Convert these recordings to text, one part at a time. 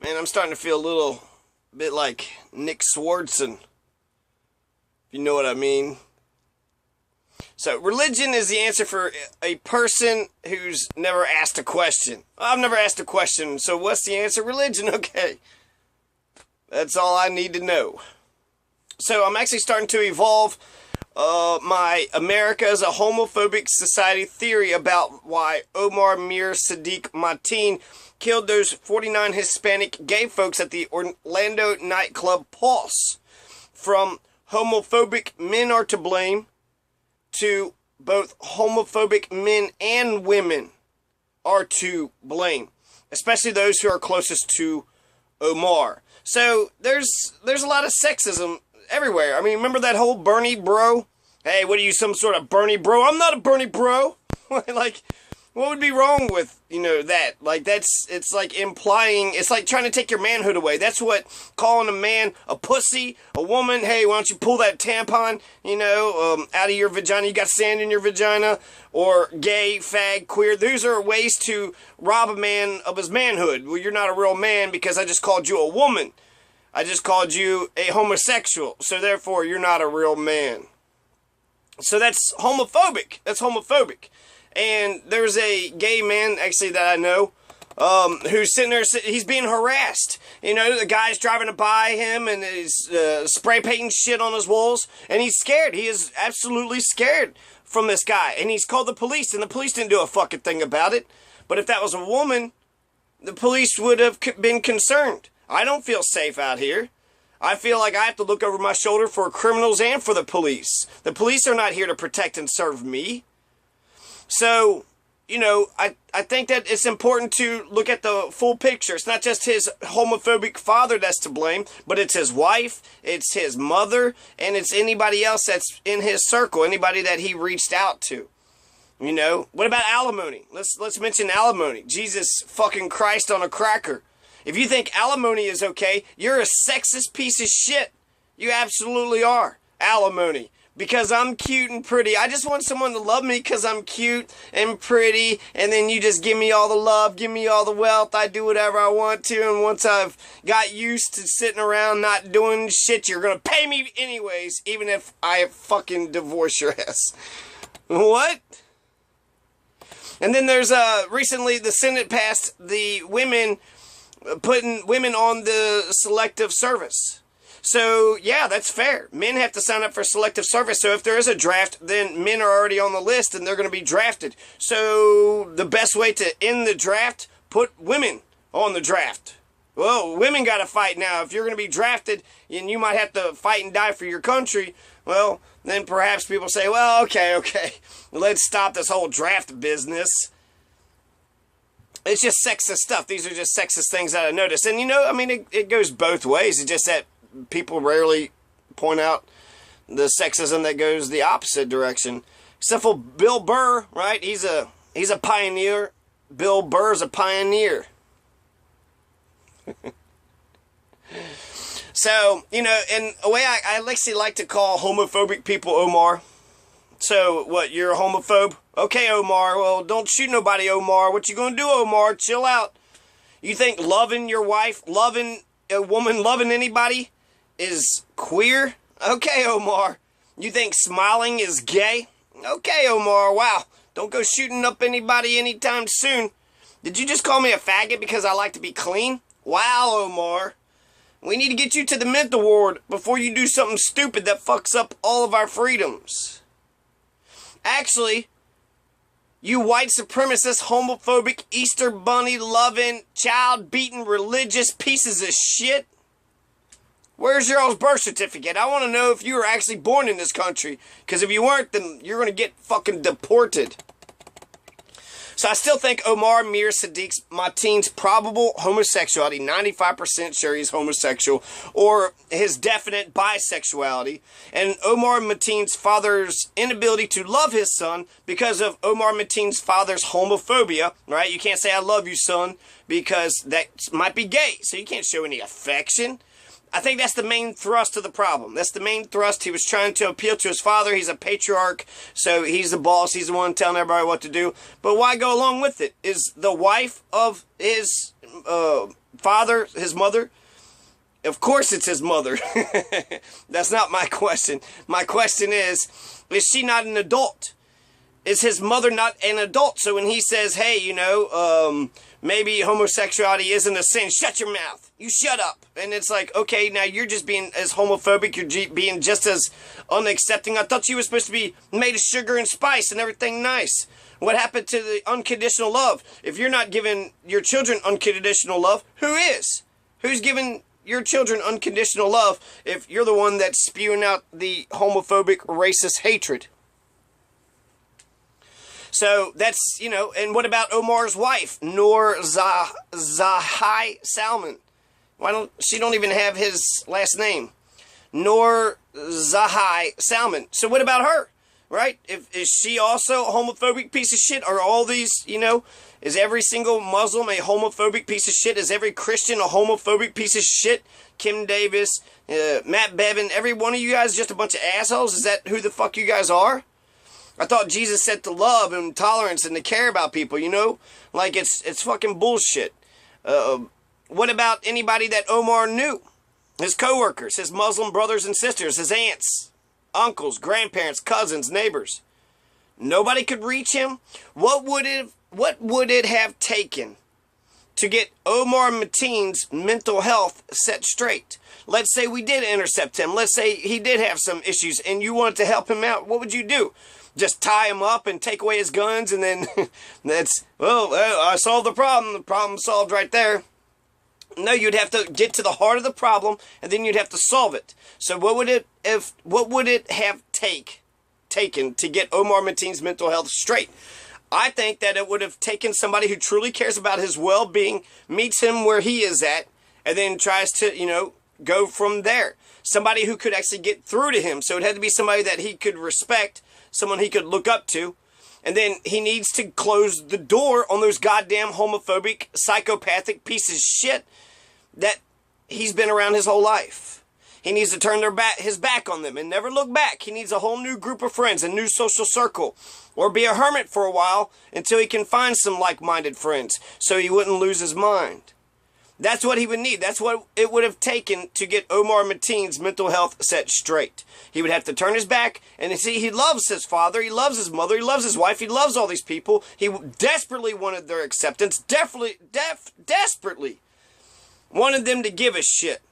Man, I'm starting to feel a little bit like Nick Swardson, if you know what I mean. So, religion is the answer for a person who's never asked a question. I've never asked a question, so what's the answer? Religion, okay. That's all I need to know. So, I'm actually starting to evolve my America is a homophobic society theory about why Omar Mateen killed those 49 Hispanic gay folks at the Orlando nightclub Pulse. From homophobic men are to blame to both homophobic men and women are to blame, especially those who are closest to Omar. So there's a lot of sexism everywhere. I mean, remember that whole Bernie bro? Hey, what are you, some sort of Bernie bro? I'm not a Bernie bro. Like, what would be wrong with, that? Like, it's like implying, it's like trying to take your manhood away. That's what calling a man a pussy, a woman, hey, why don't you pull that tampon, out of your vagina, you got sand in your vagina, or gay, fag, queer. Those are ways to rob a man of his manhood. Well, you're not a real man because I just called you a woman. I just called you a homosexual, so therefore you're not a real man. So that's homophobic. That's homophobic. And there's a gay man, actually, that I know, who's sitting there, he's being harassed. The guy's driving by him and he's spray painting shit on his walls, and he's scared. He is absolutely scared from this guy. And he's called the police, and the police didn't do a fucking thing about it. But if that was a woman, the police would have been concerned. I don't feel safe out here. I feel like I have to look over my shoulder for criminals and for the police. The police are not here to protect and serve me. So, I think that it's important to look at the full picture. It's not just his homophobic father that's to blame, but it's his wife, it's his mother, and it's anybody else that's in his circle, anybody that he reached out to. What about alimony? Let's mention alimony. Jesus fucking Christ on a cracker. If you think alimony is okay, you're a sexist piece of shit. You absolutely are. Alimony. Because I'm cute and pretty. I just want someone to love me because I'm cute and pretty. And then you just give me all the love, give me all the wealth. I do whatever I want to. And once I've got used to sitting around not doing shit, you're going to pay me anyways. Even if I fucking divorce your ass. What? And then there's recently the Senate passed the putting women on the selective service. So, yeah, that's fair. Men have to sign up for selective service. So if there is a draft, then men are already on the list and they're going to be drafted. So the best way to end the draft, put women on the draft. Well, women got to fight now. If you're going to be drafted and you might have to fight and die for your country, well, then perhaps people say, well, okay, let's stop this whole draft business. It's just sexist stuff. These are just sexist things that I noticed. And, it goes both ways. It's just that people rarely point out the sexism that goes the opposite direction. Except for Bill Burr, right? He's a pioneer. Bill Burr's a pioneer. So, in a way I actually like to call homophobic people Omar. So, what, you're a homophobe? Okay, Omar, well, don't shoot nobody, Omar. What you gonna do, Omar? Chill out. You think loving your wife, loving a woman, loving anybody is queer? Okay, Omar. You think smiling is gay? Okay, Omar, wow. Don't go shooting up anybody anytime soon. Did you just call me a faggot because I like to be clean? Wow, Omar. We need to get you to the mental ward before you do something stupid that fucks up all of our freedoms. Actually, you white supremacist, homophobic, Easter bunny loving, child beating, religious pieces of shit. Where's your all's birth certificate? I want to know if you were actually born in this country. Because if you weren't, then you're going to get fucking deported. So I still think Omar Mateen's probable homosexuality, 95% sure he's homosexual, or his definite bisexuality, and Omar Mateen's father's inability to love his son because of Omar Mateen's father's homophobia, right? You can't say, I love you, son, because that might be gay, so you can't show any affection. I think that's the main thrust of the problem. That's the main thrust. He was trying to appeal to his father. He's a patriarch, so he's the boss. He's the one telling everybody what to do. But why go along with it? Is the wife of his father, his mother? Of course it's his mother. That's not my question. My question is she not an adult? Is his mother not an adult? So when he says, hey, you know, maybe homosexuality isn't a sin, shut your mouth. You shut up. And it's like, okay, now you're just being as homophobic. You're being just as unaccepting. I thought you were supposed to be made of sugar and spice and everything nice. What happened to the unconditional love? If you're not giving your children unconditional love, who is? Who's giving your children unconditional love if you're the one that's spewing out the homophobic, racist hatred? So that's, you know, and what about Omar's wife, Noor Zahai Salman? She don't even have his last name. Noor Zahai Salman. So what about her, right? Is she also a homophobic piece of shit? Are all these, you know, is every single Muslim a homophobic piece of shit? Is every Christian a homophobic piece of shit? Kim Davis, Matt Bevin, every one of you guys just a bunch of assholes? Is that who the fuck you guys are? I thought Jesus said to love and tolerance and to care about people, you know? Like, it's fucking bullshit. What about anybody that Omar knew? His coworkers, his Muslim brothers and sisters, his aunts, uncles, grandparents, cousins, neighbors. Nobody could reach him. What would it have taken to get Omar Mateen's mental health set straight? Let's say we did intercept him. Let's say he did have some issues and you wanted to help him out. What would you do? Just tie him up and take away his guns and then that's, well, I solved the problem. The problem's solved right there. No, you'd have to get to the heart of the problem and then you'd have to solve it. So what would it have taken to get Omar Mateen's mental health straight? I think that it would have taken somebody who truly cares about his well-being, meets him where he is at, and then tries to, you know, go from there. Somebody who could actually get through to him. So it had to be somebody that he could respect, someone he could look up to. And then he needs to close the door on those goddamn homophobic, psychopathic pieces of shit that he's been around his whole life. He needs to turn his back on them and never look back. He needs a whole new group of friends, a new social circle, or be a hermit for a while until he can find some like-minded friends so he wouldn't lose his mind. That's what he would need. That's what it would have taken to get Omar Mateen's mental health set straight. He would have to turn his back and see, he loves his father, he loves his mother, he loves his wife, he loves all these people. He desperately wanted their acceptance, desperately wanted them to give a shit.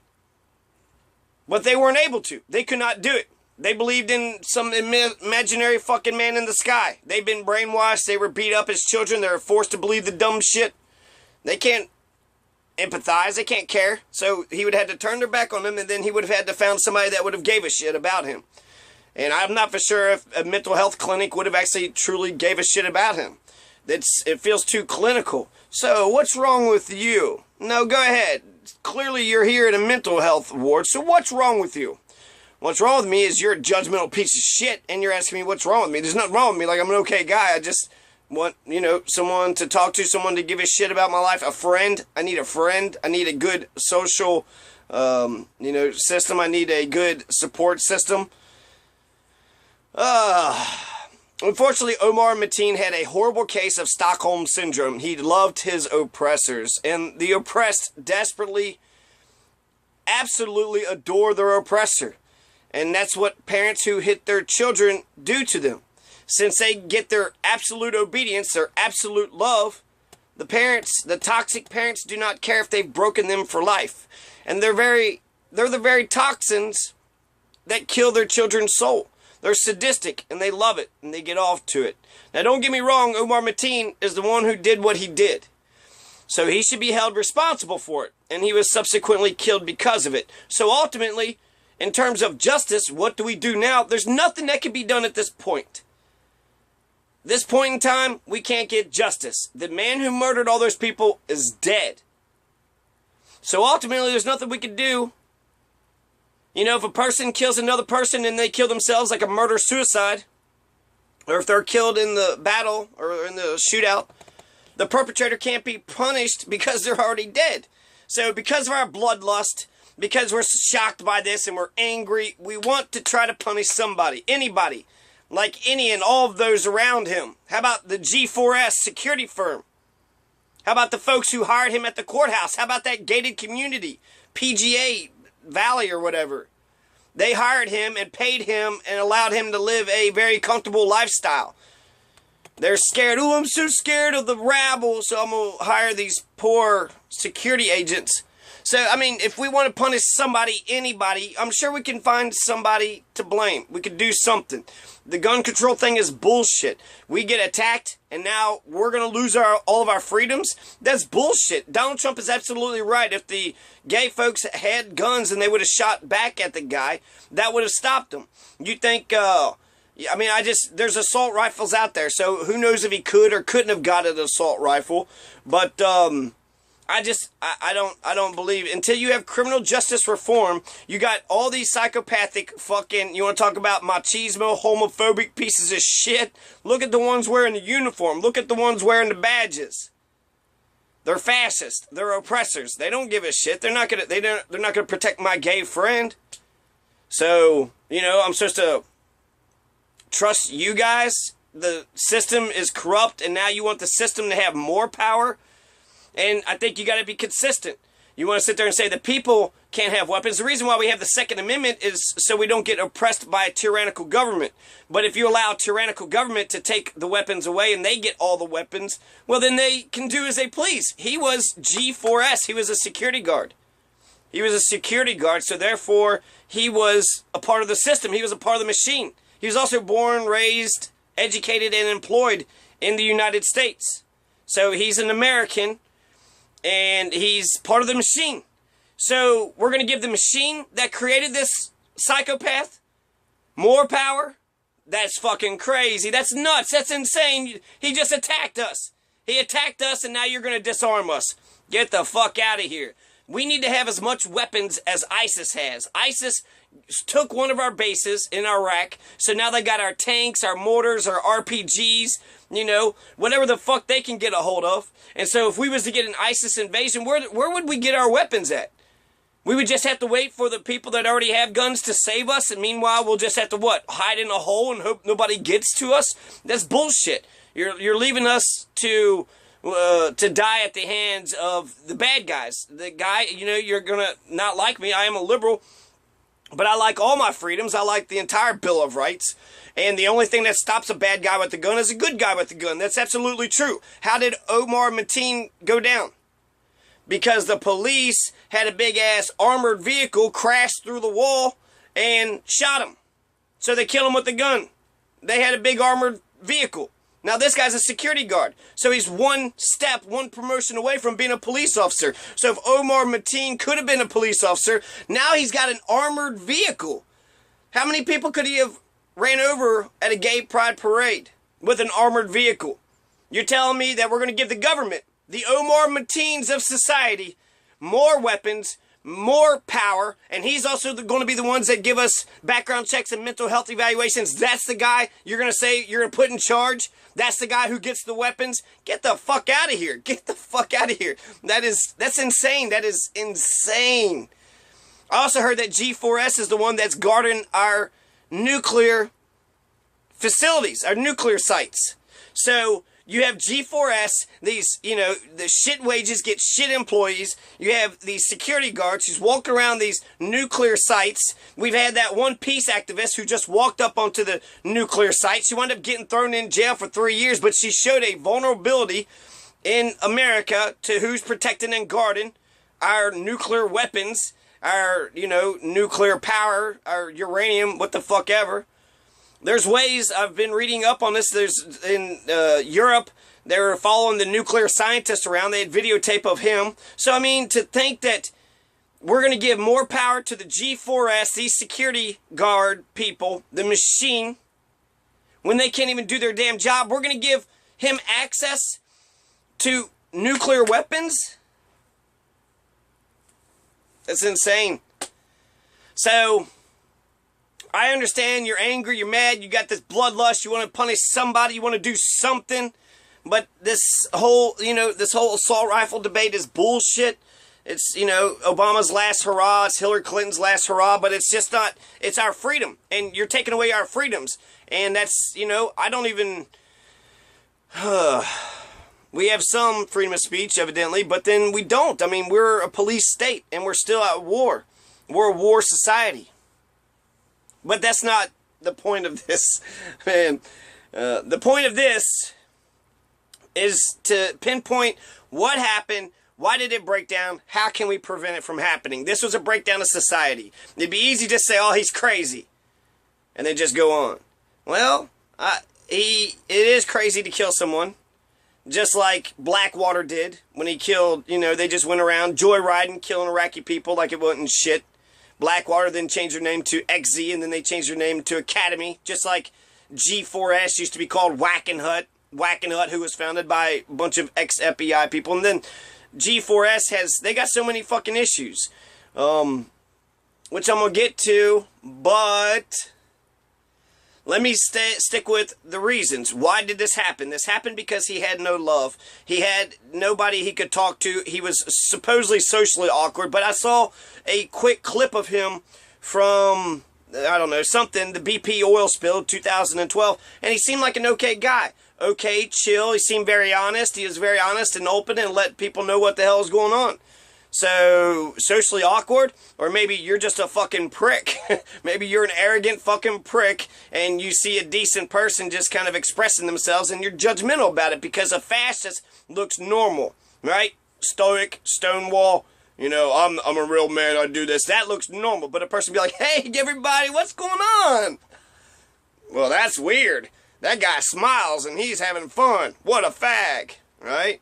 But they weren't able to. They could not do it. They believed in some imaginary fucking man in the sky. They've been brainwashed. They were beat up as children. They were forced to believe the dumb shit. They can't empathize. They can't care. So he would have had to turn their back on them, and then he would have had to found somebody that would have gave a shit about him. And I'm not for sure if a mental health clinic would have actually truly gave a shit about him. It feels too clinical. So what's wrong with you? No, go ahead. Clearly you're here at a mental health ward, so what's wrong with you? What's wrong with me is you're a judgmental piece of shit, and you're asking me what's wrong with me. There's nothing wrong with me. Like, I'm an okay guy. I just want, you know, someone to talk to, someone to give a shit about my life. A friend. I need a friend. I need a good social, you know, system. I need a good support system. Unfortunately, Omar Mateen had a horrible case of Stockholm Syndrome. He loved his oppressors, and the oppressed desperately, absolutely adore their oppressor. And that's what parents who hit their children do to them. Since they get their absolute obedience, their absolute love, the parents, the toxic parents, do not care if they've broken them for life. And they're the very toxins that kill their children's soul. They're sadistic, and they love it, and they get off to it. Now, don't get me wrong, Omar Mateen is the one who did what he did. So he should be held responsible for it, and he was subsequently killed because of it. So ultimately, in terms of justice, what do we do now? There's nothing that can be done at this point. This point in time, we can't get justice. The man who murdered all those people is dead. So ultimately, there's nothing we can do. You know, if a person kills another person and they kill themselves, like a murder-suicide, or if they're killed in the battle or in the shootout, the perpetrator can't be punished because they're already dead. So because of our bloodlust, because we're shocked by this and we're angry, we want to try to punish somebody, anybody, like any and all of those around him. How about the G4S security firm? How about the folks who hired him at the courthouse? How about that gated community, PGA Valley or whatever? They hired him and paid him and allowed him to live a very comfortable lifestyle. They're scared. Oh, I'm so scared of the rabble, so I'm going to hire these poor security agents. So, I mean, if we want to punish somebody, anybody, I'm sure we can find somebody to blame. We could do something. The gun control thing is bullshit. We get attacked, and now we're going to lose all of our freedoms? That's bullshit. Donald Trump is absolutely right. If the gay folks had guns and they would have shot back at the guy, that would have stopped them. You think, there's assault rifles out there, so who knows if he could or couldn't have got an assault rifle. But, I don't believe, until you have criminal justice reform, you got all these psychopathic fucking, you want to talk about machismo, homophobic pieces of shit? Look at the ones wearing the uniform. Look at the ones wearing the badges. They're fascist. They're oppressors. They don't give a shit. They're not gonna protect my gay friend. So, I'm supposed to trust you guys? The system is corrupt, and now you want the system to have more power? And I think you got to be consistent. You want to sit there and say the people can't have weapons. The reason why we have the Second Amendment is so we don't get oppressed by a tyrannical government. But if you allow tyrannical government to take the weapons away and they get all the weapons, well, then they can do as they please. He was G4S. He was a security guard. He was a security guard, so therefore he was a part of the system. He was a part of the machine. He was also born, raised, educated, and employed in the United States. So he's an American. And he's part of the machine. So we're going to give the machine that created this psychopath more power? That's fucking crazy. That's nuts. That's insane. He just attacked us. He attacked us, and now you're going to disarm us. Get the fuck out of here. We need to have as much weapons as ISIS has. ISIS took one of our bases in Iraq, so now they got our tanks, our mortars, our RPGs, whatever the fuck they can get a hold of. And so if we was to get an ISIS invasion, where would we get our weapons at? We would just have to wait for the people that already have guns to save us, and meanwhile we'll just have to, hide in a hole and hope nobody gets to us? That's bullshit. You're leaving us to die at the hands of the bad guys. The guy, you're gonna not like me. I am a liberal, but I like all my freedoms. I like the entire Bill of Rights. And the only thing that stops a bad guy with a gun is a good guy with a gun. That's absolutely true. How did Omar Mateen go down? Because the police had a big-ass armored vehicle crash through the wall and shot him. So they killed him with a gun. They had a big armored vehicle. Now this guy's a security guard. So he's one promotion away from being a police officer. So if Omar Mateen could have been a police officer, now he's got an armored vehicle. How many people could he have ran over at a gay pride parade with an armored vehicle? You're telling me that we're going to give the government, the Omar Mateens of society, more weapons, more power, and he's also going to be the ones that give us background checks and mental health evaluations. That's the guy you're going to say you're going to put in charge? That's the guy who gets the weapons? Get the fuck out of here. Get the fuck out of here. That's insane. That is insane. I also heard that G4S is the one that's guarding our nuclear facilities, our nuclear sites. So you have G4S, these, the shit wages get shit employees. You have these security guards who's walking around these nuclear sites. We've had that one peace activist who just walked up onto the nuclear site. She wound up getting thrown in jail for 3 years, but she showed a vulnerability in America to who's protecting and guarding our nuclear weapons, our, nuclear power, our uranium, what the fuck ever. There's ways, I've been reading up on this. There's in Europe, they were following the nuclear scientist around. They had videotape of him. So, to think that we're going to give more power to the G4S, these security guard people, the machine, when they can't even do their damn job, we're going to give him access to nuclear weapons? That's insane. So I understand you're angry, you're mad, you got this bloodlust, you want to punish somebody, you want to do something, but this whole, this whole assault rifle debate is bullshit. It's, Obama's last hurrah, it's Hillary Clinton's last hurrah, but it's just not, it's our freedom, and you're taking away our freedoms, and that's, I don't even, We have some freedom of speech, evidently, but then we don't. I mean, we're a police state, and we're still at war. We're a war society. But that's not the point of this, man. The point of this is to pinpoint what happened, why did it break down, how can we prevent it from happening. This was a breakdown of society. It'd be easy to say, oh, he's crazy, and then just go on. Well, it is crazy to kill someone, just like Blackwater did when he killed, they just went around joyriding, killing Iraqi people like it wasn't shit. Blackwater then changed their name to XZ, and then they changed their name to Academy, just like G4S used to be called Wackenhut, who was founded by a bunch of ex-FBI people. And then G4S they got so many fucking issues, which I'm going to get to, but let me stick with the reasons. Why did this happen? This happened because he had no love. He had nobody he could talk to. He was supposedly socially awkward, but I saw a quick clip of him from, I don't know, something, the BP oil spill, 2012, and he seemed like an okay guy. Okay, chill. He seemed very honest. He was very honest and open and let people know what the hell is going on. So, socially awkward, or maybe you're just a fucking prick. Maybe you're an arrogant fucking prick, and you see a decent person just kind of expressing themselves, and you're judgmental about it because a fascist looks normal, right? Stoic, Stonewall, I'm a real man, I do this. That looks normal, but a person be like, hey, everybody, what's going on? Well, that's weird. That guy smiles, and he's having fun. What a fag, right?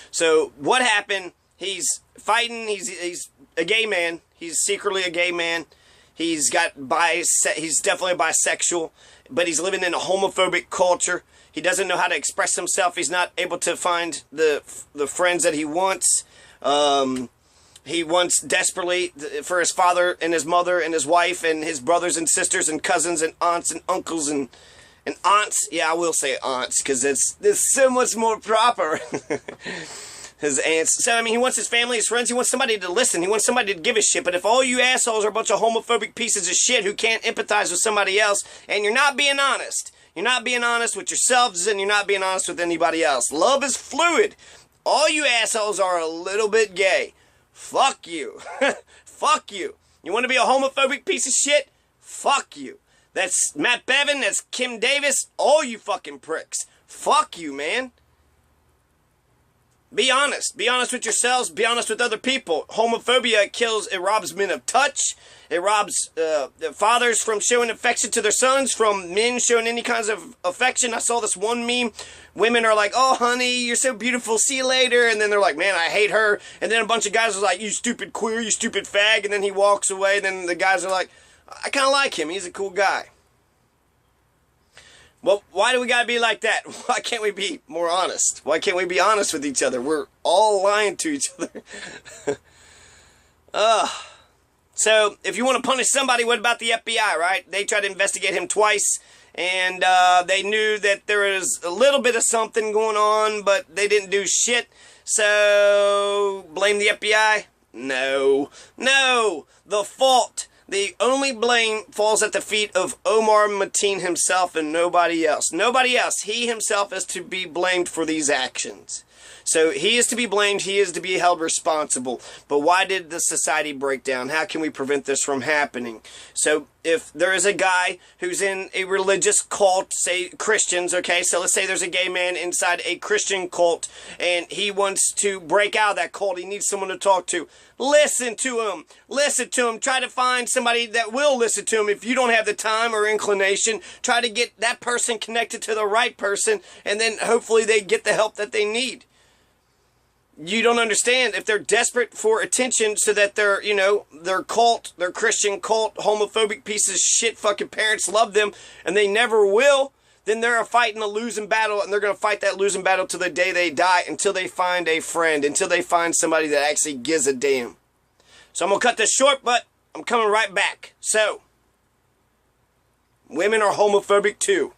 So what happened? He's fighting. He's a gay man. He's secretly a gay man. He's definitely bisexual, but he's living in a homophobic culture. He doesn't know how to express himself. He's not able to find the friends that he wants. He wants desperately for his father and his mother and his wife and his brothers and sisters and cousins and aunts and uncles and aunts. Yeah, I will say aunts because it's so much more proper. His aunts. So, he wants his family, his friends. He wants somebody to listen. He wants somebody to give a shit. But if all you assholes are a bunch of homophobic pieces of shit who can't empathize with somebody else, and you're not being honest. You're not being honest with yourselves, and you're not being honest with anybody else. Love is fluid. All you assholes are a little bit gay. Fuck you. Fuck you. You want to be a homophobic piece of shit? Fuck you. That's Matt Bevin. That's Kim Davis. All you fucking pricks. Fuck you, man. Be honest. Be honest with yourselves. Be honest with other people. Homophobia it robs men of touch. It robs fathers from showing affection to their sons, from men showing any kinds of affection. I saw this one meme. Women are like, oh, honey, you're so beautiful. See you later. And then they're like, man, I hate her. And then a bunch of guys are like, you stupid queer, you stupid fag. And then he walks away. And then the guys are like, I kind of like him. He's a cool guy. Well, why do we gotta be like that? Why can't we be more honest? Why can't we be honest with each other? We're all lying to each other. So, if you want to punish somebody, what about the FBI, right? They tried to investigate him twice, and they knew that there was a little bit of something going on, but they didn't do shit. So, blame the FBI? No. No! The fault. The only blame falls at the feet of Omar Mateen himself and nobody else. Nobody else. He himself is to be blamed for these actions. So he is to be blamed. He is to be held responsible. But why did the society break down? How can we prevent this from happening? So if there is a guy who's in a religious cult, say Christians, okay, so let's say there's a gay man inside a Christian cult and he wants to break out of that cult. He needs someone to talk to. Listen to him. Listen to him. Try to find somebody that will listen to him. If you don't have the time or inclination, try to get that person connected to the right person, and then hopefully they get the help that they need. You don't understand. If they're desperate for attention so that their cult, their Christian cult, homophobic pieces of shit fucking parents love them and they never will, then they're fighting a losing battle, and they're going to fight that losing battle till the day they die, until they find a friend, until they find somebody that actually gives a damn. So I'm going to cut this short, but I'm coming right back. So, women are homophobic too.